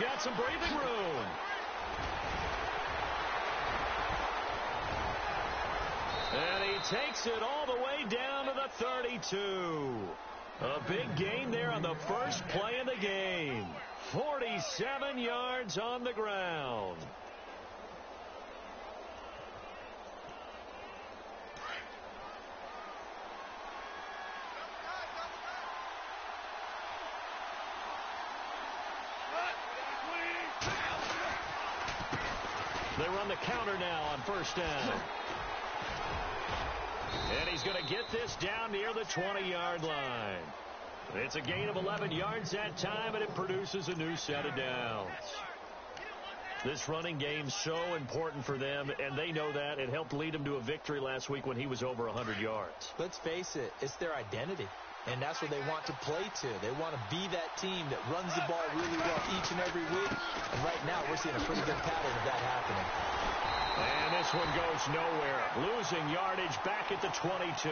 got some breathing room. And he takes it all the way down to the 32. A big gain there on the first play of the game. 47 yards on the ground. They run the counter now on first down. And he's going to get this down near the 20-yard line. It's a gain of 11 yards that time, and it produces a new set of downs. This running game's so important for them, and they know that. It helped lead them to a victory last week when he was over 100 yards. Let's face it, it's their identity. And that's what they want to play to. They want to be that team that runs the ball really well each and every week. And right now, we're seeing a pretty good pattern of that happening. And this one goes nowhere. Losing yardage back at the 22.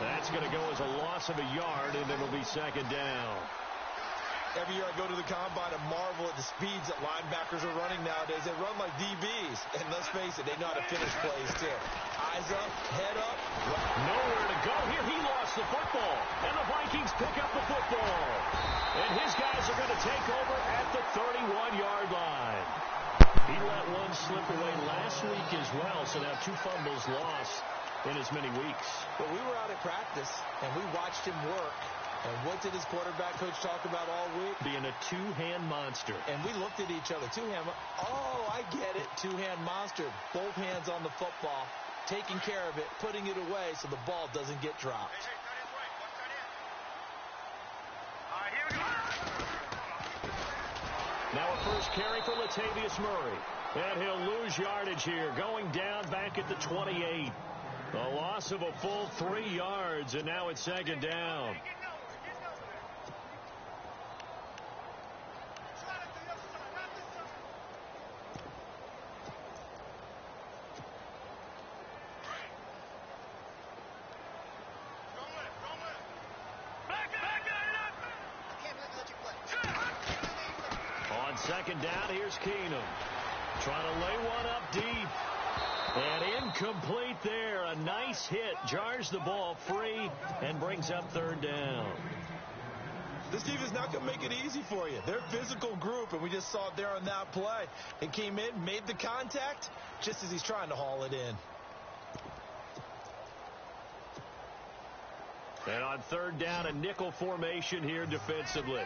That's going to go as a loss of a yard, and it'll be second down. Every year I go to the combine and marvel at the speeds that linebackers are running nowadays. They run like DBs. And let's face it, they know how to finish plays, too. Eyes up, head up. Nowhere to go here. He lost the football. And the Vikings pick up the football. And his guys are going to take over at the 31-yard line. He let one slip away last week as well, so now 2 fumbles lost in as many weeks. But we were out at practice, and we watched him work. And what did his quarterback coach talk about all week? Being a two-hand monster. And we looked at each other. Two-hand. Oh, I get it. Two-hand monster. Both hands on the football, taking care of it, putting it away so the ball doesn't get dropped. Now a first carry for Latavius Murray. And he'll lose yardage here, going down back at the 28. A loss of a full 3 yards, and now it's second down. On second down, here's Keenum. Trying to lay one up deep. And incomplete there. A nice hit. Jars the ball free and brings up third down. This defense not going to make it easy for you. They're a physical group, and we just saw it there on that play. It came in, made the contact, just as he's trying to haul it in. And on third down, a nickel formation here defensively.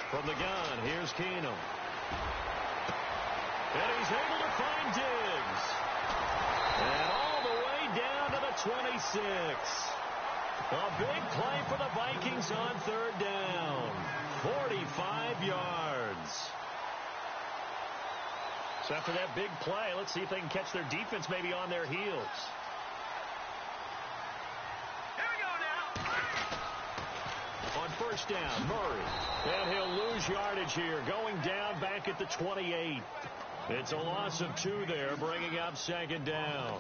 From the gun, here's Keenum. And he's able to find Diggs. And all the way down to the 26. A big play for the Vikings on third down. 45 yards. So after that big play, let's see if they can catch their defense maybe on their heels. On first down, Murray. And he'll lose yardage here, going down back at the 28. It's a loss of 2 there, bringing up second down.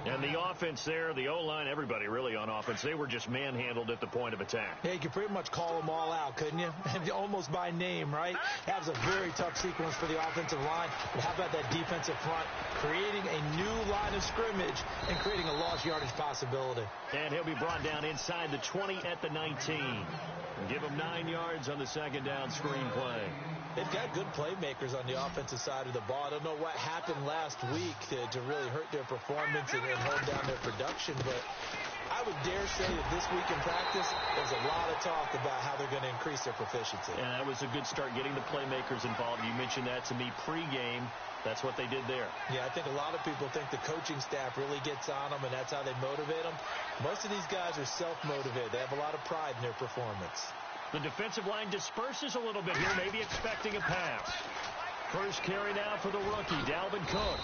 And the offense there, the O-line, everybody really on offense, they were just manhandled at the point of attack. Yeah, you could pretty much call them all out, couldn't you? Almost by name, right? That was a very tough sequence for the offensive line. But how about that defensive front creating a new line of scrimmage and creating a lost yardage possibility? And he'll be brought down inside the 20 at the 19. Give him 9 yards on the second down screen play. They've got good playmakers on the offensive side of the ball. I don't know what happened last week to really hurt their performance and hold down their production, but I would dare say that this week in practice, there's a lot of talk about how they're going to increase their proficiency. And that was a good start, getting the playmakers involved. You mentioned that to me pregame. That's what they did there. Yeah, I think a lot of people think the coaching staff really gets on them, and that's how they motivate them. Most of these guys are self-motivated. They have a lot of pride in their performance. The defensive line disperses a little bit here, maybe expecting a pass. First carry now for the rookie, Dalvin Cook.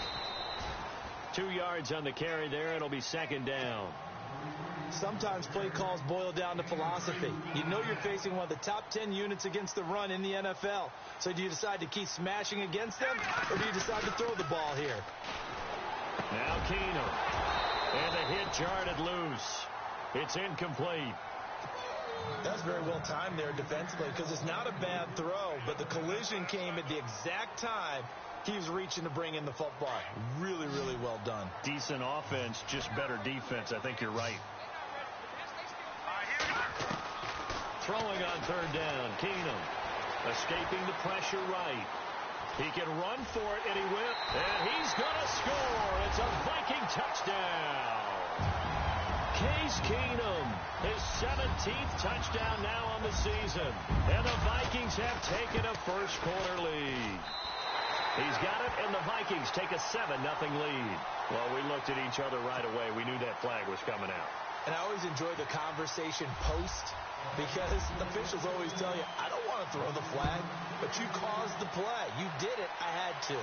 2 yards on the carry there. It'll be second down. Sometimes play calls boil down to philosophy. You know you're facing one of the top 10 units against the run in the NFL. So do you decide to keep smashing against them, or do you decide to throw the ball here? Now Keenum. And the hit jarred loose. It's incomplete. That's very well timed there defensively because it's not a bad throw, but the collision came at the exact time he was reaching to bring in the football. Really, really well done. Decent offense, just better defense. I think you're right. Throwing on third down, Keenum. Escaping the pressure right. He can run for it, and he will. And he's going to score. It's a Viking touchdown. Case Keenum, his 17th touchdown now on the season. And the Vikings have taken a first-quarter lead. He's got it, and the Vikings take a 7-0 lead. Well, we looked at each other right away. We knew that flag was coming out. And I always enjoy the conversation post because officials always tell you, I don't want to throw the flag, but you caused the play. You did it. I had to.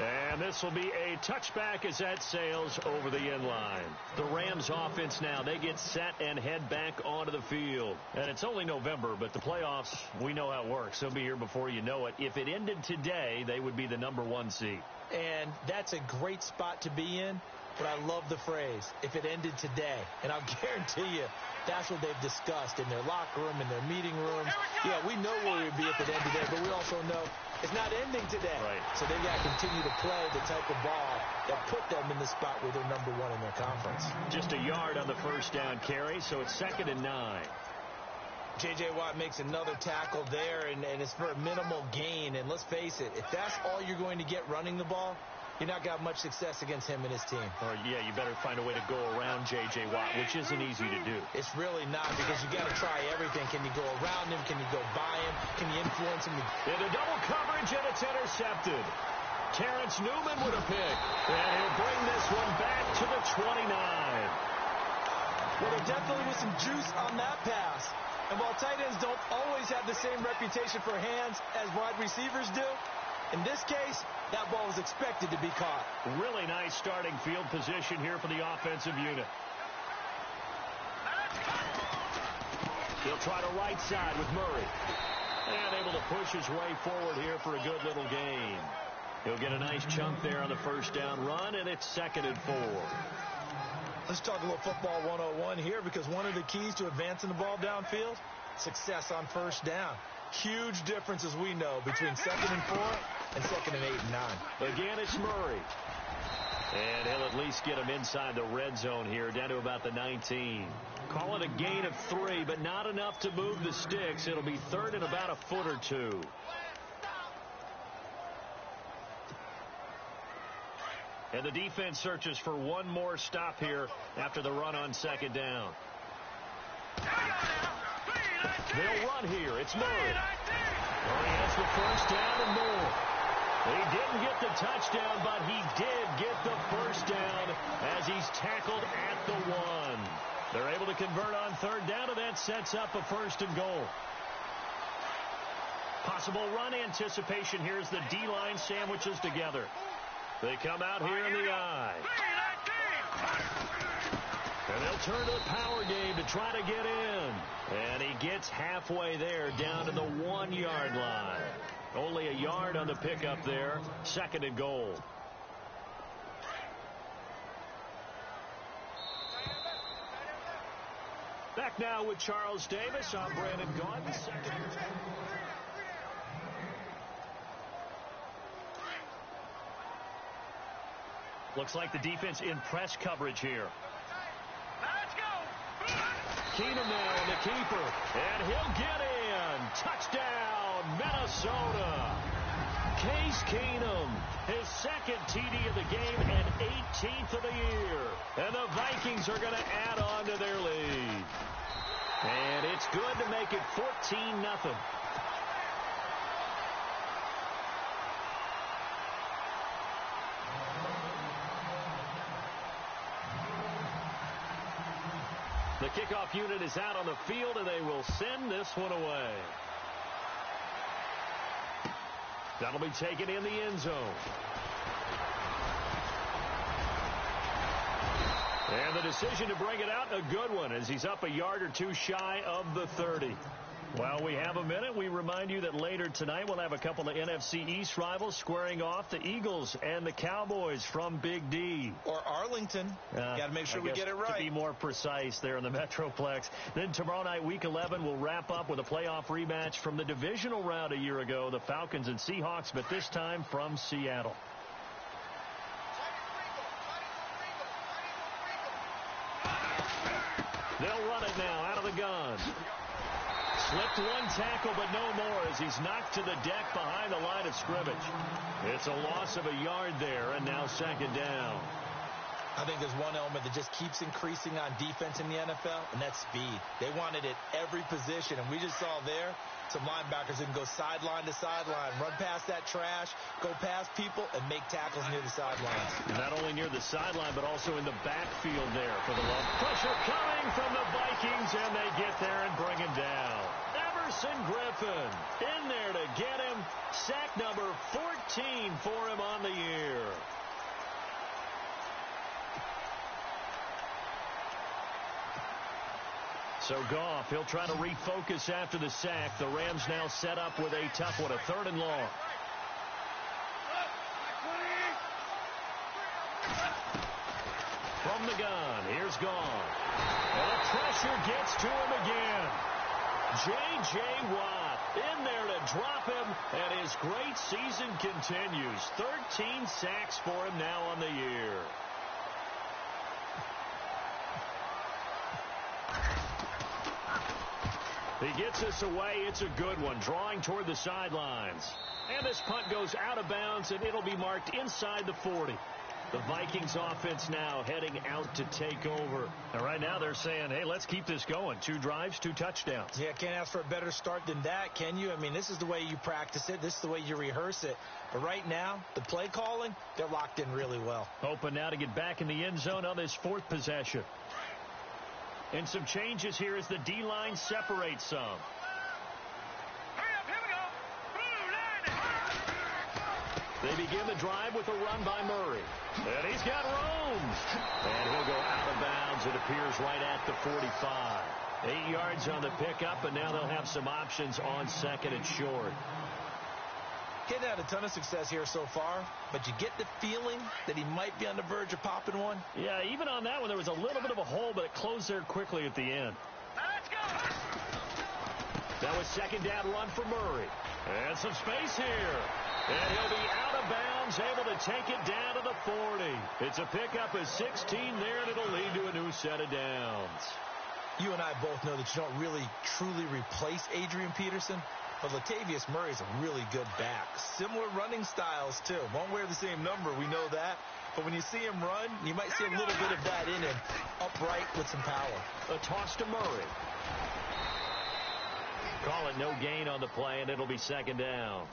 And this will be a touchback as that sails over the end line. The Rams offense now, they get set and head back onto the field. And it's only November, but the playoffs, we know how it works. They'll be here before you know it. If it ended today, they would be the #1 seed. And that's a great spot to be in, but I love the phrase, if it ended today. And I'll guarantee you, that's what they've discussed in their locker room, in their meeting rooms. Yeah, we know where we'd be if it ended today, but we also know it's not ending today. Right. So they've got to continue to play the type of ball that put them in the spot where they're #1 in their conference. Just a yard on the first down carry, so it's 2nd and 9. J.J. Watt makes another tackle there, and it's for a minimal gain. And let's face it, if that's all you're going to get running the ball, you're not got much success against him and his team. Or, yeah, you better find a way to go around J.J. Watt, which isn't easy to do. It's really not because you got to try everything. Can you go around him? Can you go by him? Can you influence him? Into double coverage, and it's intercepted. Terrence Newman with a pick. And he'll bring this one back to the 29. Well, there definitely was some juice on that pass. And while tight ends don't always have the same reputation for hands as wide receivers do, in this case, that ball was expected to be caught. Really nice starting field position here for the offensive unit. He'll try to right side with Murray. And able to push his way forward here for a good little gain. He'll get a nice chunk there on the first down run, and it's 2nd and 4. Let's talk a little football 101 here because one of the keys to advancing the ball downfield, success on first down. Huge difference, as we know, between 2nd and 4 and 2nd and 8 and 9. Again, it's Murray. And he'll at least get him inside the red zone here, down to about the 19. Call it a gain of 3, but not enough to move the sticks. It'll be 3rd and about a foot or 2. And the defense searches for one more stop here after the run on 2nd down. They'll run here. It's Murray. Murray has the first down and more. He didn't get the touchdown, but he did get the first down as he's tackled at the 1. They're able to convert on 3rd down, and that sets up a 1st and goal. Possible run anticipation. Here's the D-line sandwiches together. They come out here in the I. And they'll turn to the power game to try to get in. And he gets halfway there down to the 1-yard line. Only a yard on the pickup there. 2nd and goal. Back now with Charles Davis. I'm Brandon Gaudin. 2nd and 10. Looks like the defense in press coverage here. Let's go. Keenum now on the keeper. And he'll get in. Touchdown, Minnesota. Case Keenum, his 2nd TD of the game and 18th of the year. And the Vikings are going to add on to their lead. And it's good to make it 14-0. The kickoff unit is out on the field, and they will send this one away. That'll be taken in the end zone. And the decision to bring it out, a good one, as he's up a yard or 2 shy of the 30. Well, we have a minute. We remind you that later tonight we'll have a couple of NFC East rivals squaring off, the Eagles and the Cowboys from Big D. Or Arlington. Got to make sure we get it right. To be more precise there in the Metroplex. Then tomorrow night, Week 11, we'll wrap up with a playoff rematch from the divisional round a year ago, the Falcons and Seahawks, but this time from Seattle. They'll run it now out of the gun. Slipped one tackle, but no more as he's knocked to the deck behind the line of scrimmage. It's a loss of a yard there, and now second down. I think there's one element that just keeps increasing on defense in the NFL, and that's speed. They want it at every position, and we just saw there some linebackers who can go sideline to sideline, run past that trash, go past people, and make tackles near the sidelines. Not only near the sideline, but also in the backfield there for the love. Pressure coming from the Vikings, and they get there and bring him down. Everson Griffin in there to get him. Sack number 14 for him on the year. So Goff, he'll try to refocus after the sack. The Rams now set up with a tough one, a 3rd and long. From the gun, here's Goff. And the pressure gets to him again. J.J. Watt in there to drop him, and his great season continues. 13 sacks for him now on the year. He gets us away. It's a good one, drawing toward the sidelines. And this punt goes out of bounds, and it'll be marked inside the 40. The Vikings offense now heading out to take over. And right now they're saying, hey, let's keep this going. 2 drives, 2 touchdowns. Yeah, can't ask for a better start than that, can you? I mean, this is the way you practice it. This is the way you rehearse it. But right now, the play calling, they're locked in really well. Hoping now to get back in the end zone on this 4th possession. And some changes here as the D-line separates some. Hurry up, here we go. They begin the drive with a run by Murray. And he's got room. And he'll go out of bounds. It appears right at the 45. 8 yards on the pickup, and now they'll have some options on 2nd and short. He's had a ton of success here so far, but you get the feeling that he might be on the verge of popping one. Yeah, even on that one, there was a little bit of a hole, but it closed there quickly at the end. Let's go. That was 2nd down run for Murray. And some space here. And he'll be out of bounds, able to take it down to the 40. It's a pickup of 16 there, and it'll lead to a new set of downs. You and I both know that you don't really, truly replace Adrian Peterson. But Latavius Murray is a really good back. Similar running styles, too. Won't wear the same number, we know that. But when you see him run, you might see a little bit of that in him, upright with some power. A toss to Murray. Call it no gain on the play, and it'll be 2nd down.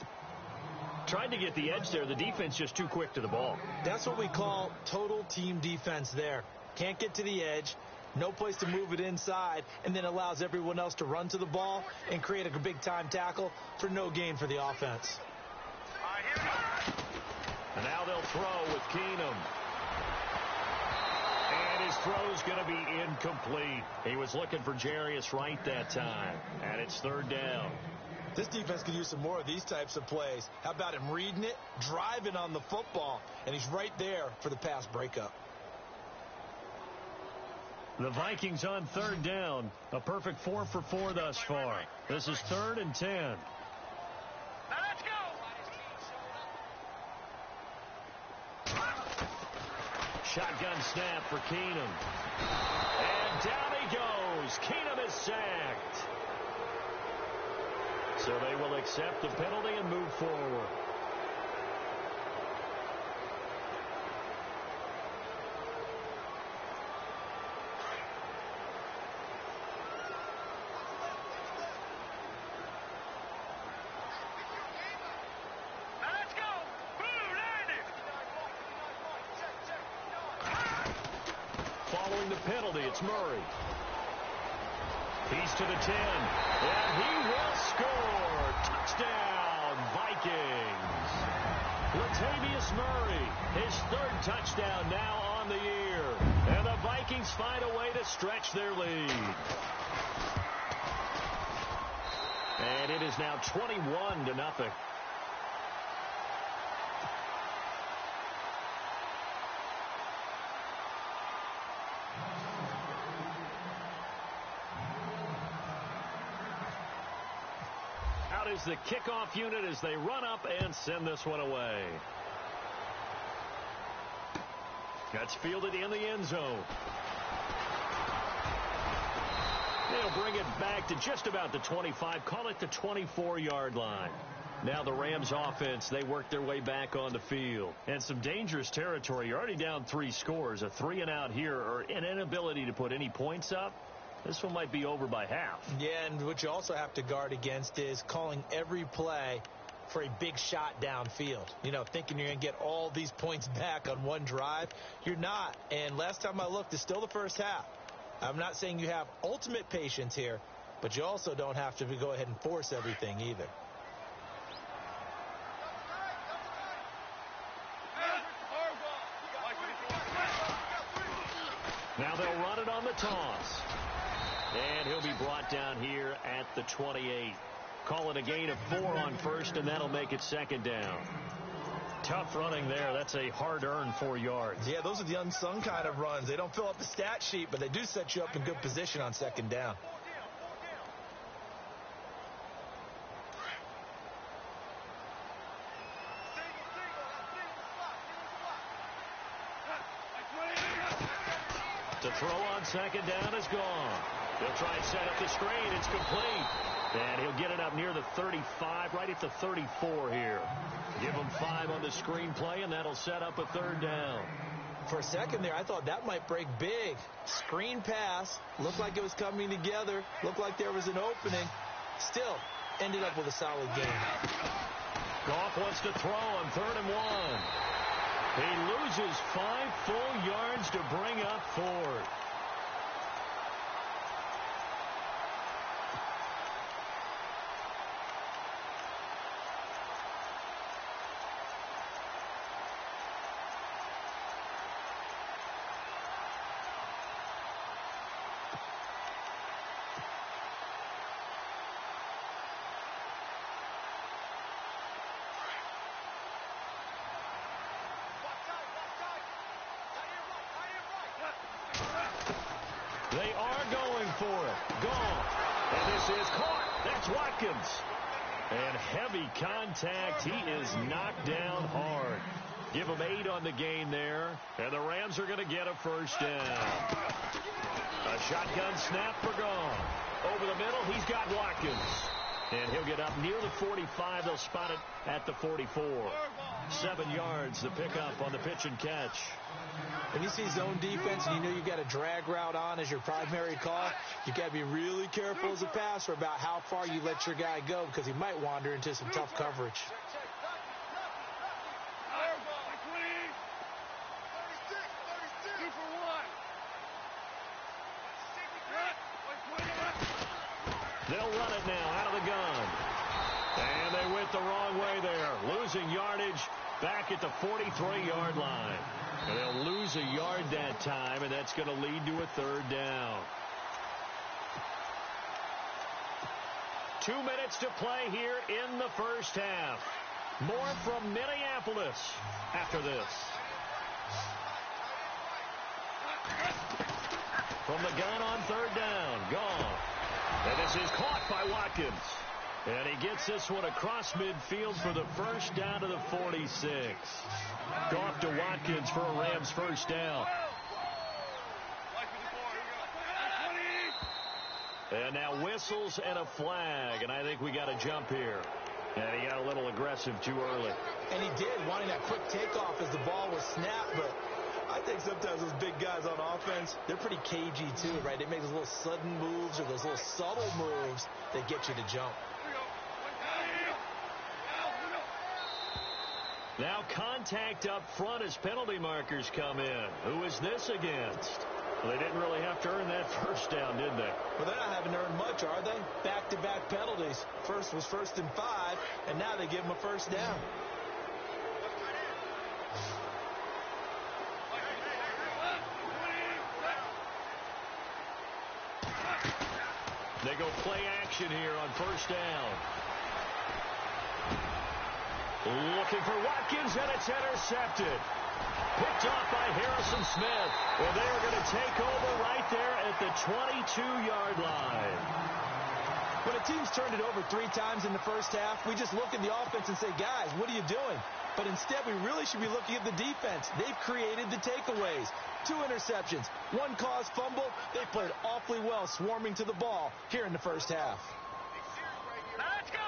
Tried to get the edge there. The defense just too quick to the ball. That's what we call total team defense there. Can't get to the edge. No place to move it inside, and then allows everyone else to run to the ball and create a big-time tackle for no gain for the offense. And now they'll throw with Keenum. And his throw's going to be incomplete. He was looking for Jarius Wright that time, and it's 3rd down. This defense could use some more of these types of plays. How about him reading it, driving on the football, and he's right there for the pass breakup. The Vikings on 3rd down. A perfect 4 for 4 thus far. This is 3rd and 10. Now let's go. Shotgun snap for Keenum. And down he goes. Keenum is sacked. So they will accept the penalty and move forward. Following the penalty, it's Murray. He's to the 10, and he will score. Touchdown, Vikings. Latavius Murray, his 3rd touchdown now on the year. And the Vikings find a way to stretch their lead. And it is now 21-0. Out is the kickoff unit as they run up and send this one away. That's fielded in the end zone. They'll bring it back to just about the 25, call it the 24-yard line. Now the Rams offense, they work their way back on the field. And some dangerous territory. You're already down 3 scores. A 3-and-out here or an inability to put any points up. This one might be over by half. Yeah, and what you also have to guard against is calling every play for a big shot downfield. You know, thinking you're going to get all these points back on one drive. You're not. And last time I looked, it's still the first half. I'm not saying you have ultimate patience here, but you also don't have to go ahead and force everything either. Now they'll run it on the toss. And he'll be brought down here at the 28. Call it a gain of 4 on first, and that'll make it 2nd down. Tough running there. That's a hard-earned 4 yards. Yeah, those are the unsung kind of runs. They don't fill up the stat sheet, but they do set you up in good position on 2nd down. To throw on 2nd down is gone. He'll try and set up the screen. It's complete. And he'll get it up near the 35, right at the 34 here. Give him 5 on the screen play, and that'll set up a 3rd down. For a second there, I thought that might break big. Screen pass. Looked like it was coming together. Looked like there was an opening. Still, ended up with a solid game. Goff wants to throw on 3rd and 1. He loses 5 full yards to bring up 4th. They are going for it. Gone. And this is caught. That's Watkins. And heavy contact. He is knocked down hard. Give him 8 on the gain there. And the Rams are going to get a 1st down. A shotgun snap for Gone. Over the middle, he's got Watkins. And he'll get up near the 45. They'll spot it at the 44. 7 yards, the pickup on the pitch and catch. When you see zone defense and you know you've got a drag route on as your primary call, you got to be really careful as a passer about how far you let your guy go because he might wander into some tough coverage. They'll run it now out of the gun. And they went the wrong way there. Losing yardage back at the 43-yard line. And they'll lose a yard that time, and that's going to lead to a 3rd down. 2 minutes to play here in the first half. More from Minneapolis after this. From the gun on 3rd down. Gone. And this is caught by Watkins. And he gets this one across midfield for the 1st down to the 46. Goff to Watkins for a Rams 1st down. And now whistles and a flag. And I think we got a jump here. And he got a little aggressive too early. And he did, wanting that quick takeoff as the ball was snapped. But I think sometimes those big guys on offense, they're pretty cagey too, right? They make those little sudden moves or those little subtle moves that get you to jump. Now contact up front as penalty markers come in. Who is this against? Well, they didn't really have to earn that 1st down, did they? Well, they're not having to earn much, are they? Back-to-back penalties. First was 1st and 5, and now they give them a 1st down. They They go play action here on first down. Looking for Watkins, and it's intercepted. Picked off by Harrison Smith. And they're going to take over right there at the 22-yard line. When a team's turned it over 3 times in the first half, we just look at the offense and say, guys, what are you doing? But instead, we really should be looking at the defense. They've created the takeaways. 2 interceptions, 1 caused fumble. They played awfully well swarming to the ball here in the first half. Let's go.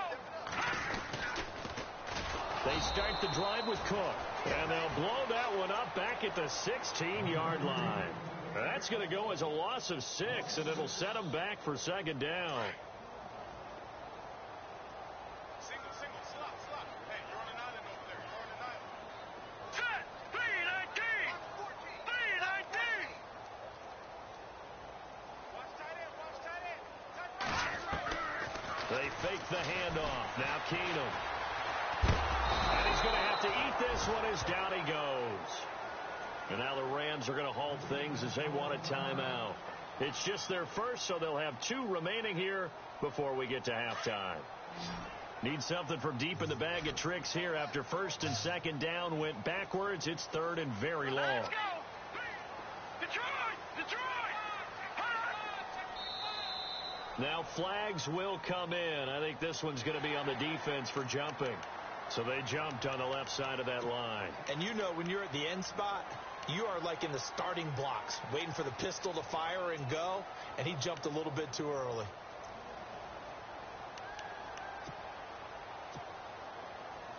They start the drive with Cook, and they'll blow that one up back at the 16-yard line. That's going to go as a loss of 6, and it'll set them back for second down. Single, slot. Hey, you're on an island over there. You're on an island. Set. 319. 319. Watch tight end. They fake the handoff. Now Keenum. And he's going to have to eat this one as down he goes. And now the Rams are going to halt things as they want a timeout. It's just their first, so they'll have 2 remaining here before we get to halftime. Need something from deep in the bag of tricks here after first and second down went backwards. It's third and very long. Let's go. Detroit. Now flags will come in. I think this one's going to be on the defense for jumping. So they jumped on the left side of that line. And you know when you're at the end spot, you are like in the starting blocks, waiting for the pistol to fire and go, and he jumped a little bit too early.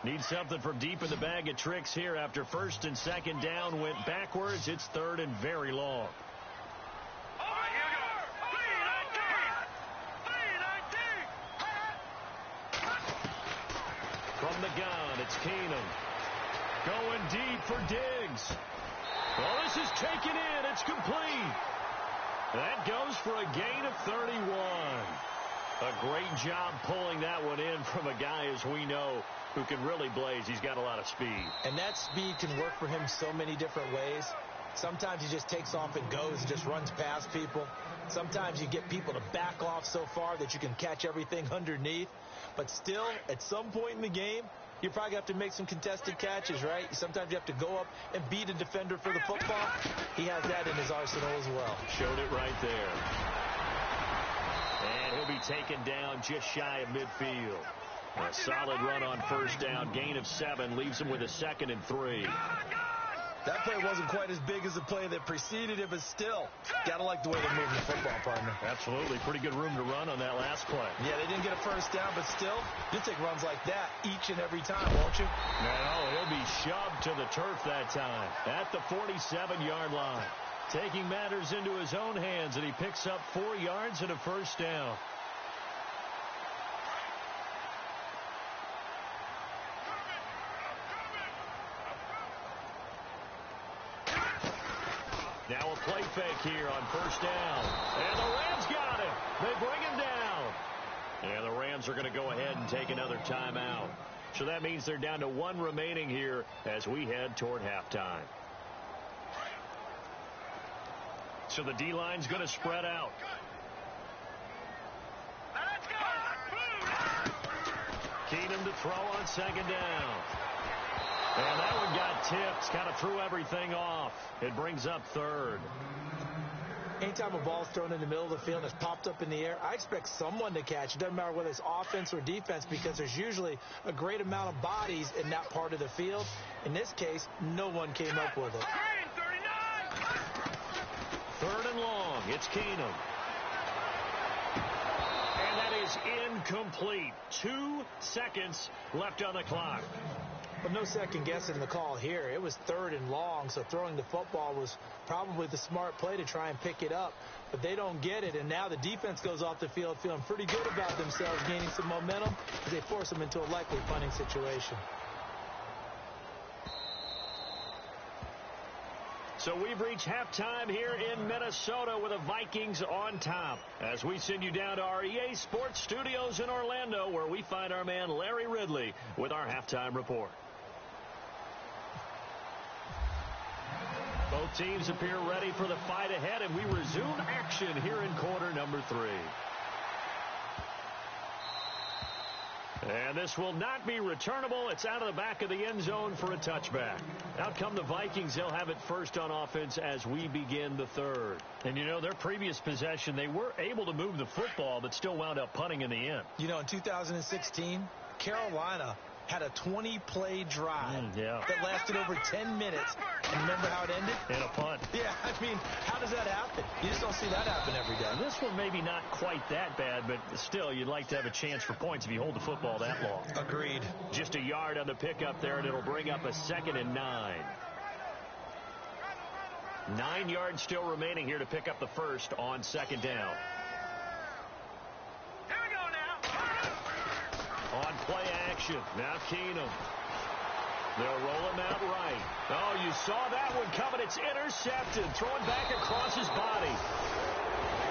Need something from deep in the bag of tricks here after first and second down went backwards. It's third and very long. From the gun, it's Keenum. Going deep for Diggs. Well, this is taken in. It's complete. That goes for a gain of 31. A great job pulling that one in from a guy, as we know, who can really blaze. He's got a lot of speed. And that speed can work for him so many different ways. Sometimes he just takes off and goes and just runs past people. Sometimes you get people to back off so far that you can catch everything underneath. But still, at some point in the game, you probably have to make some contested catches, right? Sometimes you have to go up and beat a defender for the football. He has that in his arsenal as well. Showed it right there. And he'll be taken down just shy of midfield. A solid run on first down. Gain of 7 leaves him with a 2nd and 3. That play wasn't quite as big as the play that preceded it, but still, got to like the way they're moving the football, partner. Absolutely. Pretty good room to run on that last play. Yeah, they didn't get a first down, but still, you'll take runs like that each and every time, won't you? No, he'll be shoved to the turf that time at the 47-yard line. Taking matters into his own hands, and he picks up 4 yards and a first down. Now a play fake here on first down. And the Rams got him. They bring him down. And the Rams are going to go ahead and take another timeout. So that means they're down to 1 remaining here as we head toward halftime. So the D-line's going to spread out. Let's go. Keenum to throw on second down. And that one got tipped. Kind of threw everything off. It brings up third. Anytime a ball's thrown in the middle of the field and it's popped up in the air, I expect someone to catch. It doesn't matter whether it's offense or defense because there's usually a great amount of bodies in that part of the field. In this case, no one came up with it. 3rd and long. It's Keenum. And that is incomplete. 2 seconds left on the clock. But no second guessing the call here. It was 3rd and long, so throwing the football was probably the smart play to try and pick it up. But they don't get it, and now the defense goes off the field feeling pretty good about themselves, gaining some momentum as they force them into a likely punting situation. So we've reached halftime here in Minnesota with the Vikings on top. As we send you down to our EA Sports Studios in Orlando, where we find our man Larry Ridley with our halftime report. Both teams appear ready for the fight ahead, and we resume action here in quarter number 3. And this will not be returnable. It's out of the back of the end zone for a touchback. Out come the Vikings. They'll have it first on offense as we begin the third. And, you know, their previous possession, they were able to move the football, but still wound up punting in the end. You know, in 2016, Carolina had a 20-play drive that lasted over 10 minutes. And remember how it ended? In a punt. Yeah, I mean, how does that happen? You just don't see that happen every day. This one maybe not quite that bad, but still, you'd like to have a chance for points if you hold the football that long. Agreed. Just a yard on the pickup there, and it'll bring up a 2nd and 9. 9 yards still remaining here to pick up the first on 2nd down. Here we go now. On play action, now Keenum. They'll roll him out right. Oh, you saw that one coming. It's intercepted. Thrown back across his body.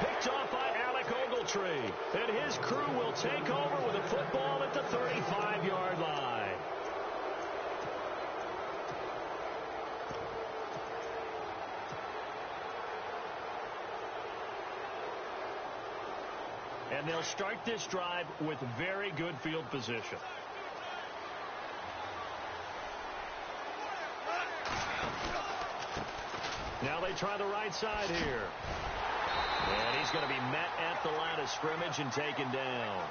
Picked off by Alec Ogletree. And his crew will take over with a football at the 35-yard line. And they'll start this drive with very good field position. Now they try the right side here. And he's going to be met at the line of scrimmage and taken down.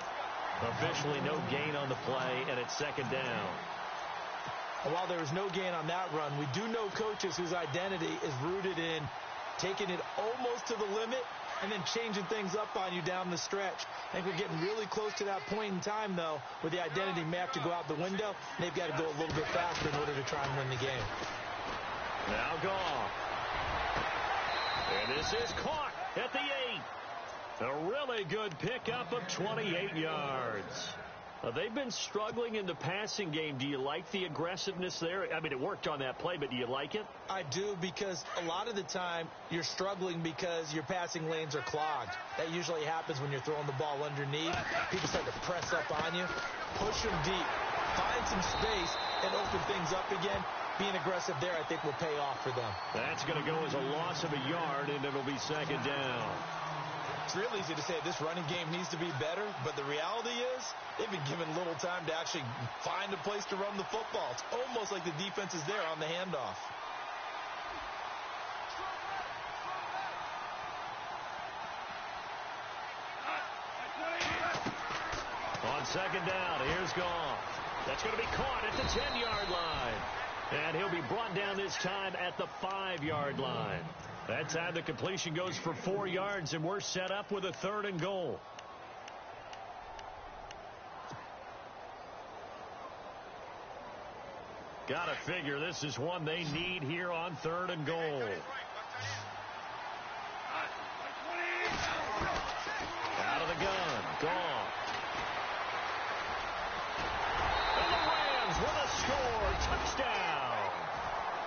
Officially no gain on the play, and it's 2nd down. While there was no gain on that run, we do know coaches whose identity is rooted in taking it almost to the limit and then changing things up on you down the stretch. I think we're getting really close to that point in time, though, where the identity may have to go out the window. They've got to go a little bit faster in order to try and win the game. Now Goff. And this is caught at the 8. A really good pickup of 28 yards. They've been struggling in the passing game. Do you like the aggressiveness there? I mean, it worked on that play, but do you like it? I do, because a lot of the time you're struggling because your passing lanes are clogged. That usually happens when you're throwing the ball underneath. People start to press up on you. Push them deep. Find some space and open things up again. Being aggressive there, I think, will pay off for them. That's going to go as a loss of a yard, and it'll be 2nd down. It's real easy to say this running game needs to be better, but the reality is they've been given little time to actually find a place to run the football. It's almost like the defense is there on the handoff. On 2nd down, here's Goff. That's going to be caught at the 10-yard line. And he'll be brought down this time at the 5-yard line. That time the completion goes for 4 yards, and we're set up with a 3rd and goal. Gotta figure this is one they need here on 3rd and goal. Out of the gun, Goff. And the Rams with a score, touchdown.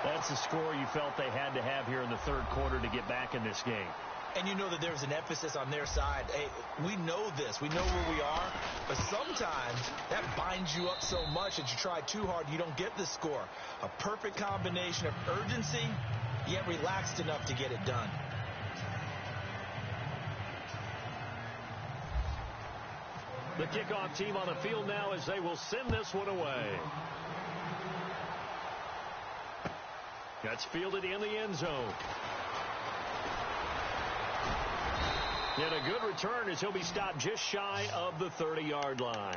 That's the score you felt they had to have here in the 3rd quarter to get back in this game. And you know that there's an emphasis on their side. Hey, we know this. We know where we are. But sometimes that binds you up so much that you try too hard, you don't get the score. A perfect combination of urgency, yet relaxed enough to get it done. The kickoff team on the field now as they will send this one away. That's fielded in the end zone. And a good return as he'll be stopped just shy of the 30-yard line.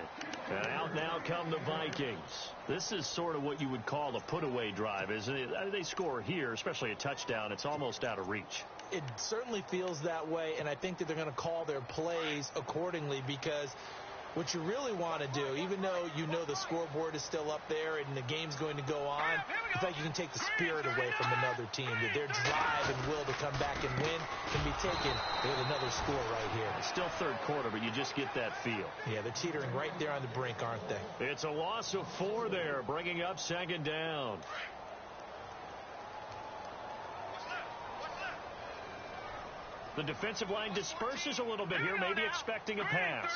And out now come the Vikings. This is sort of what you would call a put-away drive, isn't it? They score here, especially a touchdown. It's almost out of reach. It certainly feels that way, and I think that they're going to call their plays accordingly, because what you really want to do, even though you know the scoreboard is still up there and the game's going to go on, in fact, you can take the spirit away from another team. That their drive and will to come back and win can be taken with another score right here. It's still 3rd quarter, but you just get that feel. Yeah, they're teetering right there on the brink, aren't they? It's a loss of 4 there, bringing up 2nd down. The defensive line disperses a little bit here, maybe expecting a pass.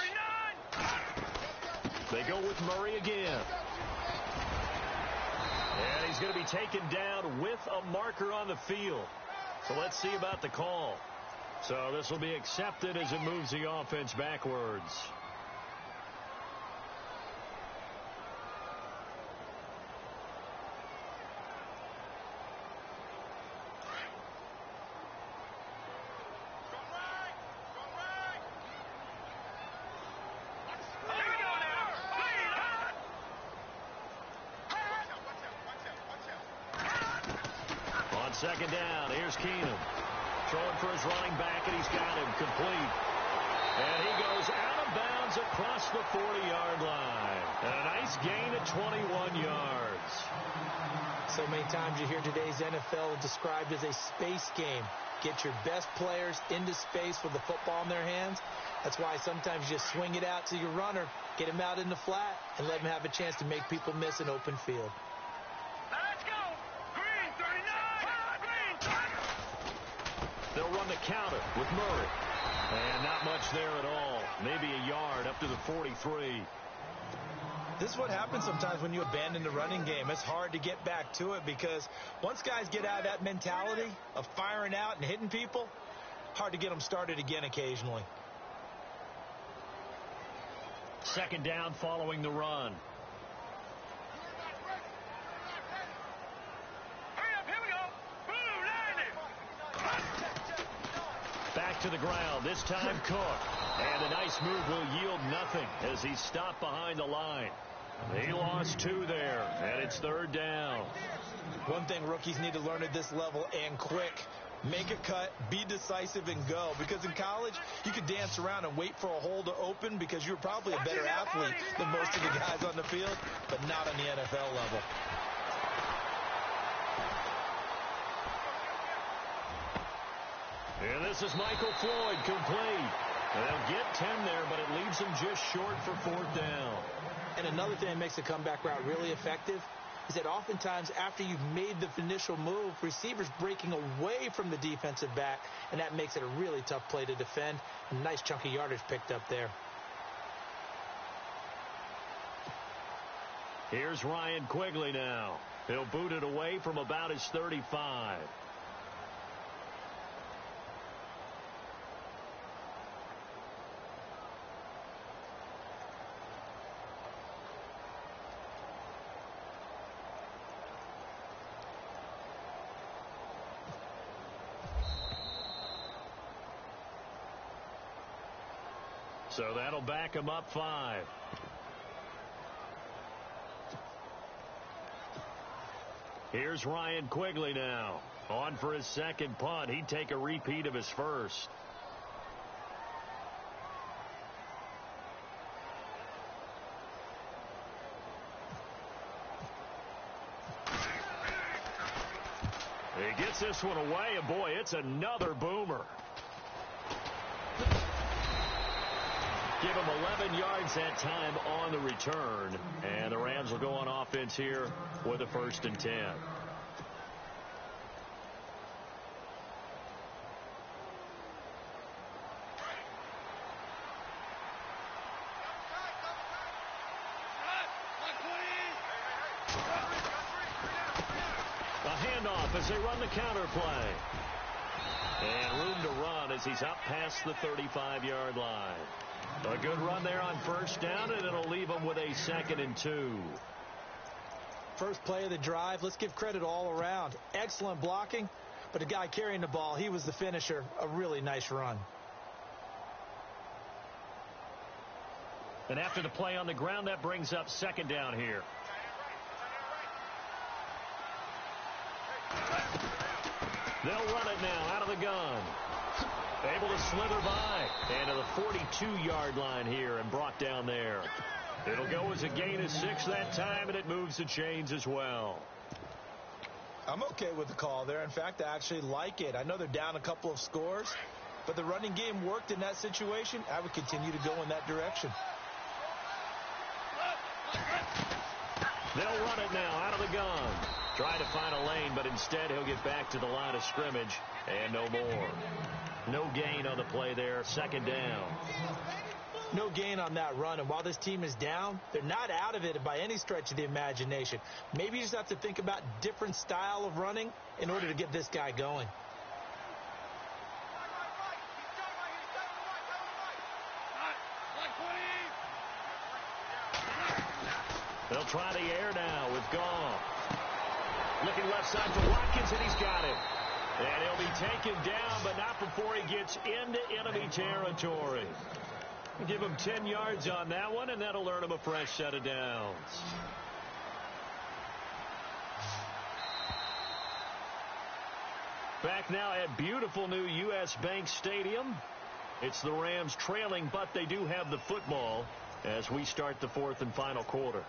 They go with Murray again. And he's going to be taken down with a marker on the field. So let's see about the call. So this will be accepted as it moves the offense backwards. Second down. Here's Keenum. Throwing for his running back, and he's got him complete. And he goes out of bounds across the 40-yard line. And a nice gain at 21 yards. So many times you hear today's NFL described as a space game. Get your best players into space with the football in their hands. That's why sometimes you swing it out to your runner, get him out in the flat, and let him have a chance to make people miss an open field. Let's go! Green 39! Green! They'll run the counter with Murray. And not much there at all. Maybe a yard up to the 43. This is what happens sometimes when you abandon the running game. It's hard to get back to it because once guys get out of that mentality of firing out and hitting people, hard to get them started again occasionally. Second down following the run. Hurry up, here we go! Boom, landed! Back to the ground, this time Cook. And a nice move will yield nothing as he's stopped behind the line. He lost 2 there, and it's third down. One thing rookies need to learn at this level, and quick. Make a cut, be decisive, and go. Because in college, you could dance around and wait for a hole to open because you're probably a better athlete than most of the guys on the field, but not on the NFL level. And this is Michael Floyd, complete. They'll get 10 there, but it leaves them just short for fourth down. And another thing that makes the comeback route really effective is that oftentimes after you've made the initial move, receivers breaking away from the defensive back, and that makes it a really tough play to defend. A nice chunky yardage picked up there. Here's Ryan Quigley now. He'll boot it away from about his 35. So that'll back him up 5. Here's Ryan Quigley now. On for his second punt. He'd take a repeat of his first. He gets this one away, and boy, it's another boomer. Give him 11 yards that time on the return. And the Rams will go on offense here with a 1st and 10. A handoff as they run the counter play. And room to run as he's up past the 35-yard line. A good run there on first down, and it'll leave him with a 2nd and 2. First play of the drive, let's give credit all around. Excellent blocking, but the guy carrying the ball, he was the finisher. A really nice run. And after the play on the ground, that brings up 2nd down here. They'll run it now out of the gun. Able to slither by. And to the 42-yard line here and brought down there. It'll go as a gain of 6 that time, and it moves the chains as well. I'm okay with the call there. In fact, I actually like it. I know they're down a couple of scores, but the running game worked in that situation. I would continue to go in that direction. They'll run it now out of the gun. Try to find a lane, but instead he'll get back to the line of scrimmage and no more. No gain on the play there. 2nd down. No gain on that run, and while this team is down, they're not out of it by any stretch of the imagination. Maybe you just have to think about different style of running in order to get this guy going. They'll try the air now with Goff. Looking left side for Watkins, and he's got him. And he'll be taken down, but not before he gets into enemy territory. Give him 10 yards on that one, and that'll earn him a fresh set of downs. Back now at beautiful new U.S. Bank Stadium. It's the Rams trailing, but they do have the football as we start the fourth and final quarter.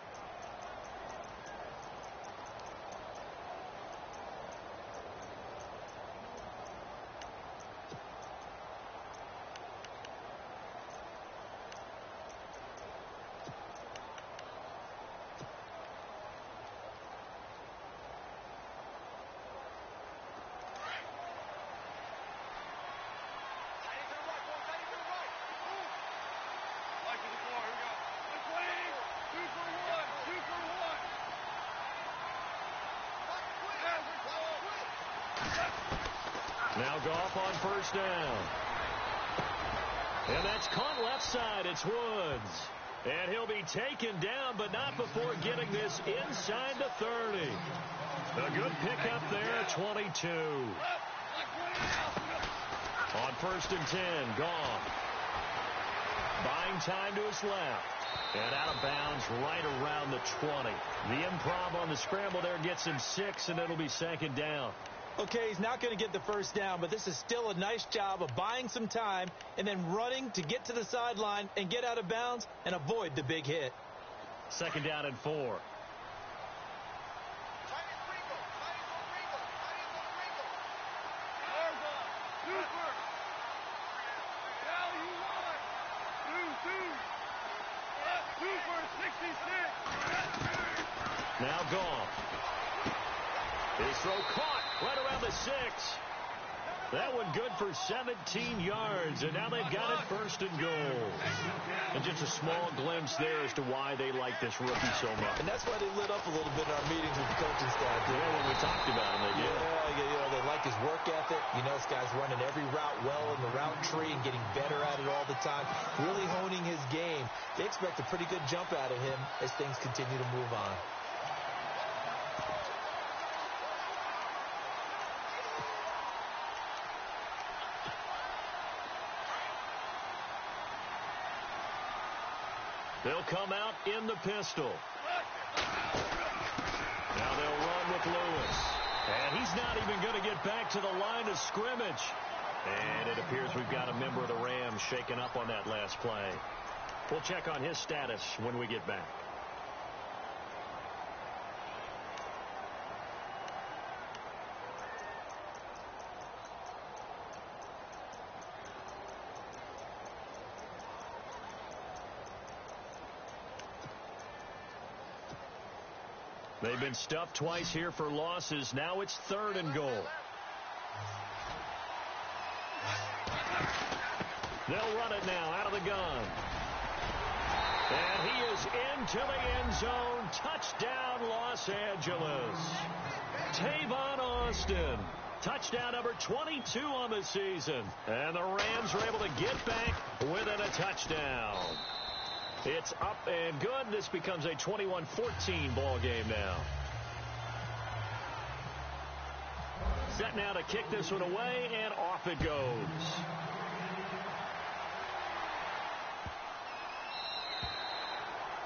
Now Goff on first down. And that's caught left side. It's Woods. And he'll be taken down, but not before getting this inside the 30. A good pickup there, 22. On first and 10, Goff. Buying time to his left. And out of bounds right around the 20. The improv on the scramble there gets him 6, and it'll be second down. Okay, he's not going to get the first down, but this is still a nice job of buying some time and then running to get to the sideline and get out of bounds and avoid the big hit. Second down and 4. Now Goff. His throw caught right around the 6. That one good for 17 yards, and now they've got it first and goal. And just a small glimpse there as to why they like this rookie so much. And that's why they lit up a little bit in our meetings with the coaching staff. Yeah, when we talked about him, they did. Yeah, they like his work ethic. You know, this guy's running every route well in the route tree and getting better at it all the time, really honing his game. They expect a pretty good jump out of him as things continue to move on. They'll come out in the pistol. Now they'll run with Lewis. And he's not even going to get back to the line of scrimmage. And it appears we've got a member of the Rams shaken up on that last play. We'll check on his status when we get back. They've been stuffed twice here for losses. Now it's third and goal. They'll run it now out of the gun. And he is into the end zone. Touchdown, Los Angeles. Tavon Austin. Touchdown number 22 on the season. And the Rams are able to get back within a touchdown. It's up and good. This becomes a 21-14 ball game now. Set now to kick this one away, and off it goes.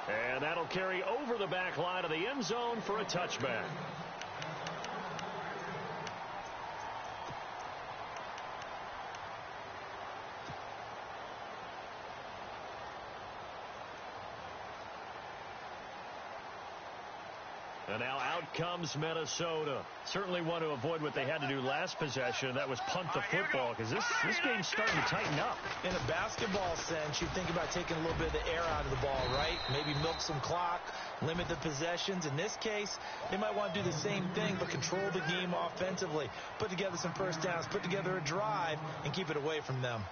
And that'll carry over the back line of the end zone for a touchback. And now out comes Minnesota. Certainly want to avoid what they had to do last possession. That was punt the football, because this game's starting to tighten up. In a basketball sense, you think about taking a little bit of the air out of the ball, right? Maybe milk some clock, limit the possessions. In this case, they might want to do the same thing, but control the game offensively. Put together some first downs, put together a drive, and keep it away from them.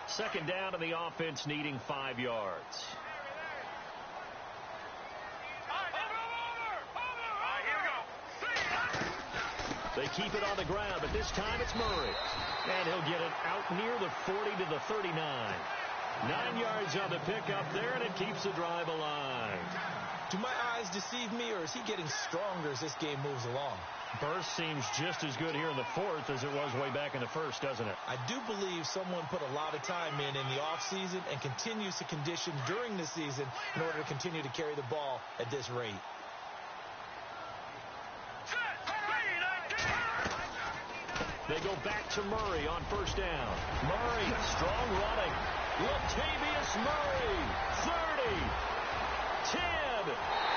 Second down, and the offense needing 5 yards. They keep it on the ground, but this time it's Murray. And he'll get it out near the 40 to the 39. 9 yards on the pickup there, and it keeps the drive alive. Do my eyes deceive me, or is he getting stronger as this game moves along? Burst seems just as good here in the fourth as it was way back in the first, doesn't it? I do believe someone put a lot of time in the offseason and continues to condition during the season in order to continue to carry the ball at this rate. They go back to Murray on first down. Murray, strong running. Latavius Murray, 30, 10,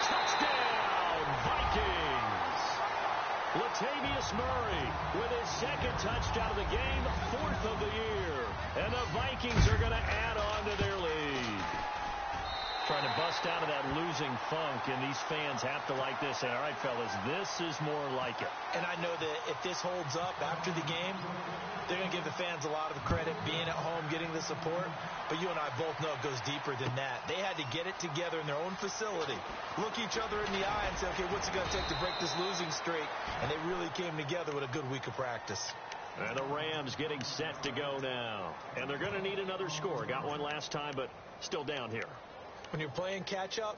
touchdown, Vikings. Latavius Murray with his second touchdown of the game, 4th of the year. And the Vikings are going to add on to their lead. Trying to bust out of that losing funk, and these fans have to like this. And, all right, fellas, this is more like it. And I know that if this holds up after the game, they're going to give the fans a lot of credit being at home, getting the support. But you and I both know it goes deeper than that. They had to get it together in their own facility, look each other in the eye and say, okay, what's it going to take to break this losing streak? And they really came together with a good week of practice. And the Rams getting set to go now. And they're going to need another score. Got one last time, but still down here. When you're playing catch-up,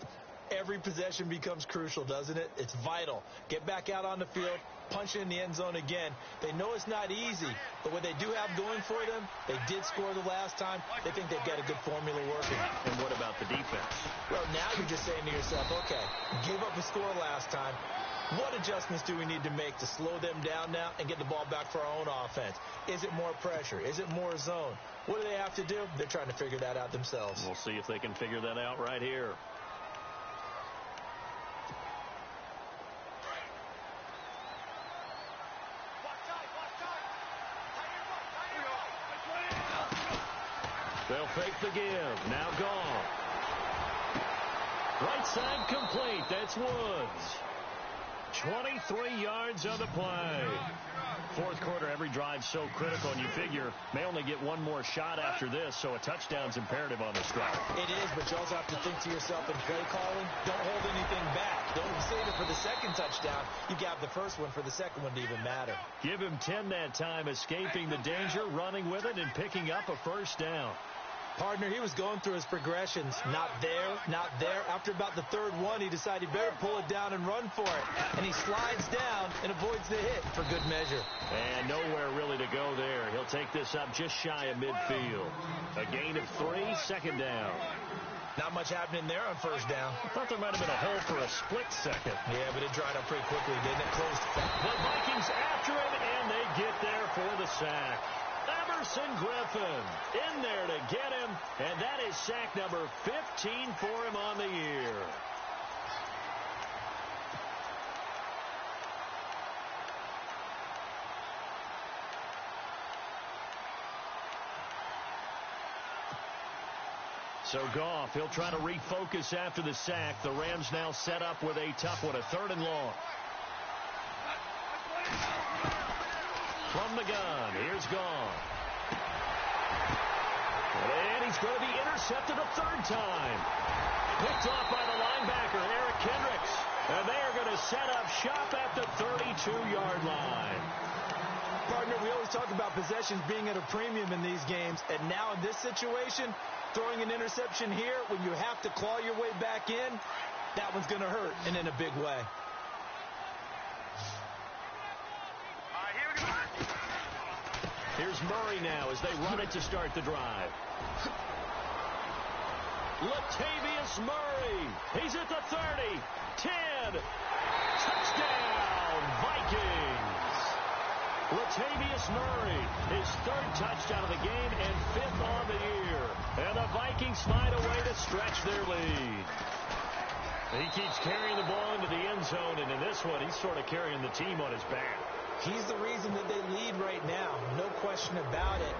every possession becomes crucial, doesn't it? It's vital. Get back out on the field, punch it in the end zone again. They know it's not easy, but what they do have going for them, they did score the last time. They think they've got a good formula working. And what about the defense? Well, now you're just saying to yourself, okay, gave up a score last time. What adjustments do we need to make to slow them down now and get the ball back for our own offense? Is it more pressure? Is it more zone? What do they have to do? They're trying to figure that out themselves. We'll see if they can figure that out right here. They'll fake the give. Now gone. Right side complete. That's Woods. 23 yards on the play. Fourth quarter, every drive so critical, and you figure may only get one more shot after this, so a touchdown's imperative on this drive. It is, but you also have to think to yourself in play calling, don't hold anything back. Don't save it for the second touchdown. You got the first one for the second one to even matter. Give him 10 that time, escaping the danger, running with it, and picking up a first down. Partner, he was going through his progressions. Not there, not there. After about the third one, he decided he better pull it down and run for it. And he slides down and avoids the hit for good measure. And nowhere really to go there. He'll take this up just shy of midfield. A gain of 3, second down. Not much happening there on first down. I thought there might have been a hole for a split second. Yeah, but it dried up pretty quickly, didn't it? Closed fast. The Vikings after him, and they get there for the sack. Emerson Griffin in there to get him, and that is sack number 15 for him on the year. So Goff, he'll try to refocus after the sack. The Rams now set up with a tough one, a 3rd and long. From the gun, here's Goff. And he's going to be intercepted a 3rd time. Picked off by the linebacker, Eric Kendricks. And they are going to set up shop at the 32-yard line. Partner, we always talk about possessions being at a premium in these games. And now in this situation, throwing an interception here when you have to claw your way back in, that one's going to hurt, and in a big way. Here's Murray now as they run it to start the drive. Latavius Murray. He's at the 30. 10. Touchdown, Vikings. Latavius Murray, his 3rd touchdown of the game and 5th on the year. And the Vikings find a way to stretch their lead. He keeps carrying the ball into the end zone, and in this one, he's sort of carrying the team on his back. He's the reason that they lead right now. No question about it.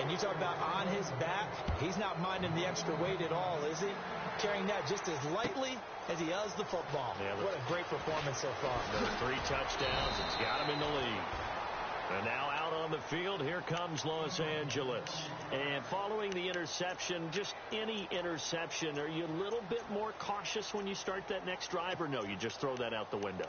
And you talk about on his back, he's not minding the extra weight at all, is he? Carrying that just as lightly as he does the football. Yeah, what a great performance so far. Those 3 touchdowns, it's got him in the lead. And now out on the field, here comes Los Angeles. And following the interception, just any interception, are you a little bit more cautious when you start that next drive, or no, you just throw that out the window?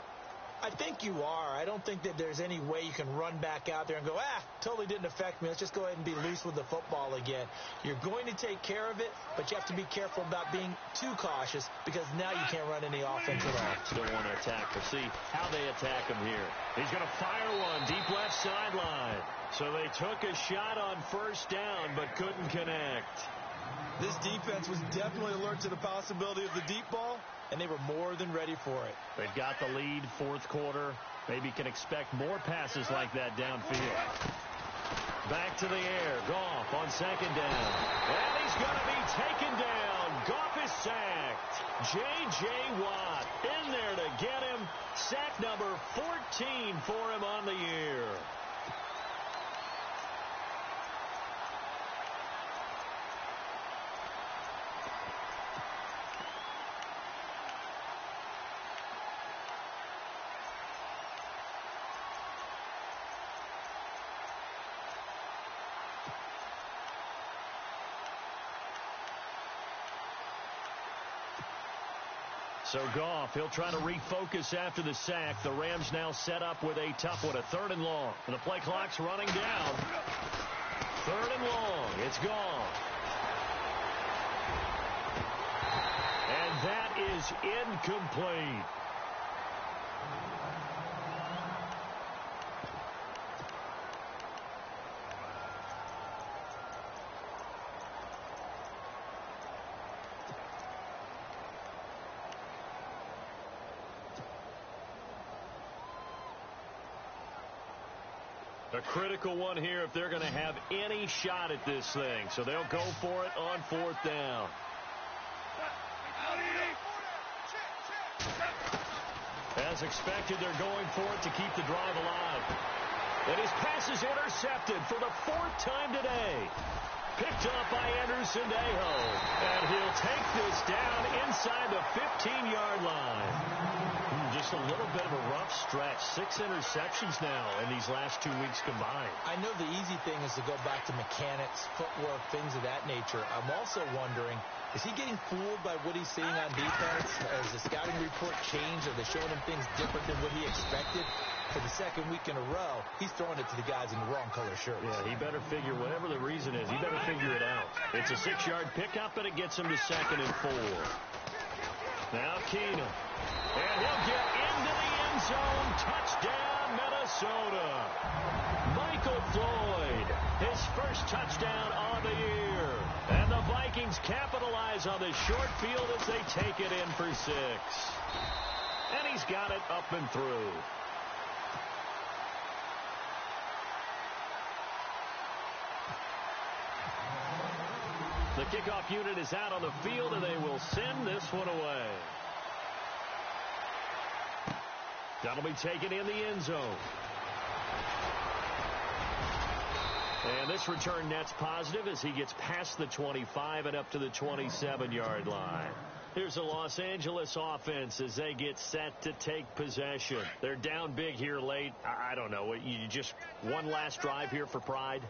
I think you are. I don't think that there's any way you can run back out there and go, totally didn't affect me. Let's just go ahead and be loose with the football again. You're going to take care of it, but you have to be careful about being too cautious because now you can't run any offense at all. Still want to attack. We'll see how they attack him here. He's going to fire one deep left sideline. So they took a shot on first down but couldn't connect. This defense was definitely alert to the possibility of the deep ball. and they were more than ready for it. They've got the lead, fourth quarter. Maybe can expect more passes like that downfield. Back to the air. Goff on second down. And he's going to be taken down. Goff is sacked. J.J. Watt in there to get him. Sack number 14 for him on the year. So Goff, he'll try to refocus after the sack. The Rams now set up with a tough one, a 3rd and long. And the play clock's running down. 3rd and long. It's gone. And that is incomplete. A critical one here if they're going to have any shot at this thing. So they'll go for it on 4th down. As expected, they're going for it to keep the drive alive. And his pass is intercepted for the 4th time today. Picked up by Anderson-Dejo. And he'll take this down inside the 15-yard line. Just a little bit of a rough stretch. 6 interceptions now in these last 2 weeks combined. I know the easy thing is to go back to mechanics, footwork, things of that nature. I'm also wondering, is he getting fooled by what he's seeing on defense? Has the scouting report changed? Are they showing him things different than what he expected? For the 2nd week in a row, he's throwing it to the guys in the wrong color shirts. Yeah, he better figure, whatever the reason is, he better figure it out. It's a 6-yard pickup, and it gets him to 2nd and 4. Now Keenum. And he'll get into the end zone. Touchdown, Minnesota. Michael Floyd, his first touchdown on the year. And the Vikings capitalize on this short field as they take it in for 6. And he's got it up and through. The kickoff unit is out on the field, and they will send this one away. That'll be taken in the end zone. And this return net's positive as he gets past the 25 and up to the 27-yard line. Here's the Los Angeles offense as they get set to take possession. They're down big here late. I don't know. You just one last drive here for pride?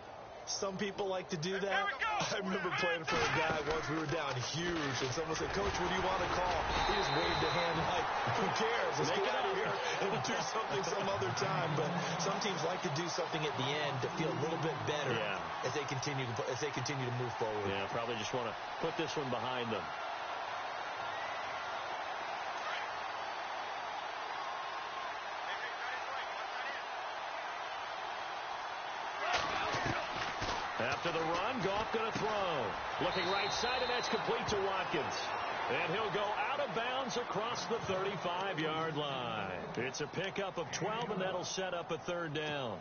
Some people like to do that. I remember playing for a guy once. We were down huge, and someone said, "Coach, what do you want to call?" He just waved a hand like, "Who cares? Let's get out of here and do something some other time." But some teams like to do something at the end to feel a little bit better as they continue to move forward. Yeah, probably just want to put this one behind them. After the run, Goff going to throw. Looking right side, and that's complete to Watkins. And he'll go out of bounds across the 35-yard line. It's a pickup of 12, and that'll set up a 3rd down.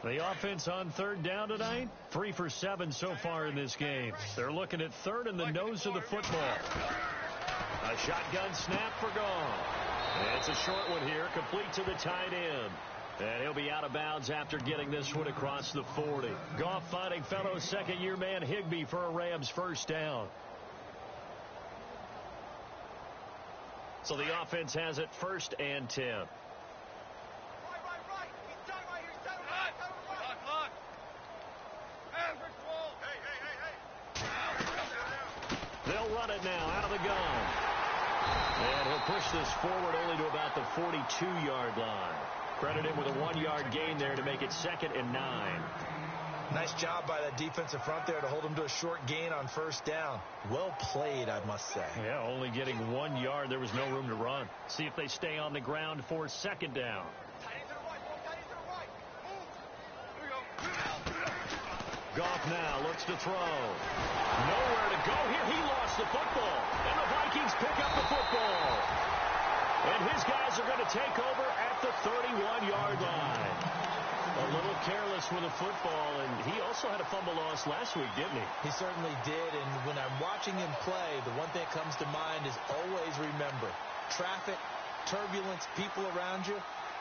The offense on 3rd down tonight, 3 for 7 so far in this game. They're looking at 3rd in the nose of the football. A shotgun snap for Goff. And it's a short one here, complete to the tight end. And he'll be out of bounds after getting this one across the 40. Goff finding fellow 2nd-year man Higbee for a Rams 1st down. So the offense has it 1st and 10. Right. He's done right here. Settle right. Look. Average ball. Hey. They'll run it now out of the gun. And he'll push this forward only to about the 42-yard line. Credit him with a 1-yard gain there to make it 2nd and 9. Nice job by that defensive front there to hold him to a short gain on 1st down. Well played, I must say. Yeah, only getting 1 yard. There was no room to run. See if they stay on the ground for 2nd down. Goff now looks to throw. Nowhere to go here. He lost the football. And the Vikings pick up the football. And his guys are going to take over at the 31-yard line. A little careless with a football, and he also had a fumble loss last week, didn't he? He certainly did, and when I'm watching him play, the one thing that comes to mind is always remember, traffic, turbulence, people around you,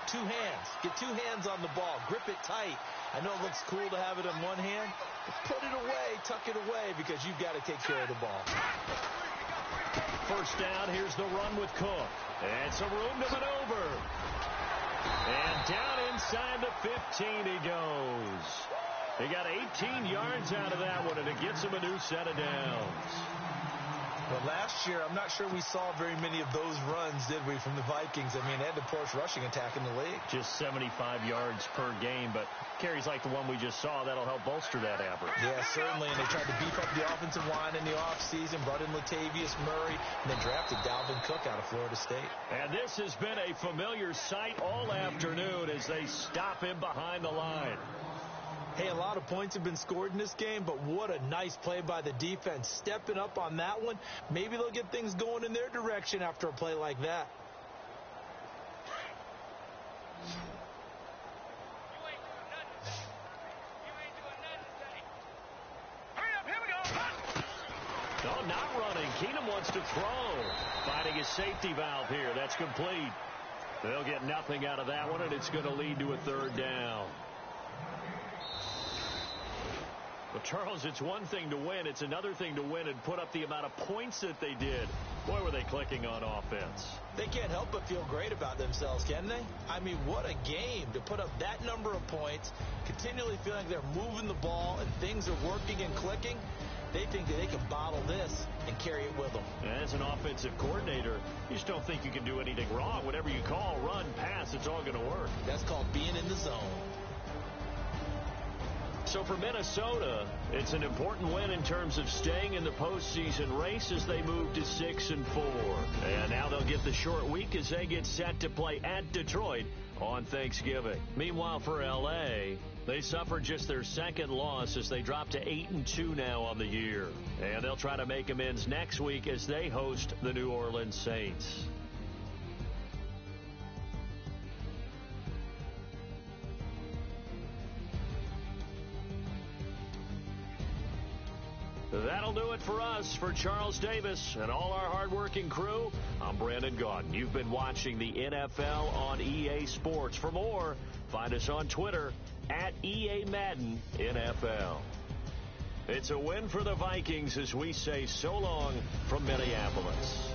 two hands. Get two hands on the ball. Grip it tight. I know it looks cool to have it in one hand, but put it away, tuck it away, because you've got to take care of the ball. First down, here's the run with Cook. And some room to maneuver. And down inside the 15 he goes. He got 18 yards out of that one, and it gets him a new set of downs. Well, last year, I'm not sure we saw very many of those runs, did we, from the Vikings? I mean, they had the poorest rushing attack in the league. Just 75 yards per game, but carries like the one we just saw, that'll help bolster that average. Yeah, certainly, and they tried to beef up the offensive line in the offseason, brought in Latavius Murray, and then drafted Dalvin Cook out of Florida State. And this has been a familiar sight all afternoon as they stop him behind the line. Hey, a lot of points have been scored in this game, but what a nice play by the defense. Stepping up on that one, maybe they'll get things going in their direction after a play like that. No, not running. Keenum wants to throw. Finding his safety valve here. That's complete. They'll get nothing out of that one, and it's going to lead to a third down. Well, Charles, it's one thing to win. It's another thing to win and put up the amount of points that they did. Boy, were they clicking on offense. They can't help but feel great about themselves, can they? I mean, what a game to put up that number of points, continually feeling like they're moving the ball and things are working and clicking. They think that they can bottle this and carry it with them. As an offensive coordinator, you just don't think you can do anything wrong. Whatever you call, run, pass, it's all going to work. That's called being in the zone. So for Minnesota, it's an important win in terms of staying in the postseason race as they move to 6-4. And now they'll get the short week as they get set to play at Detroit on Thanksgiving. Meanwhile, for L.A., they suffered just their second loss as they drop to 8-2 now on the year. And they'll try to make amends next week as they host the New Orleans Saints. That'll do it for us. For Charles Davis and all our hardworking crew, I'm Brandon Gaudin. You've been watching the NFL on EA Sports. For more, find us on Twitter at EA Madden NFL. It's a win for the Vikings as we say so long from Minneapolis.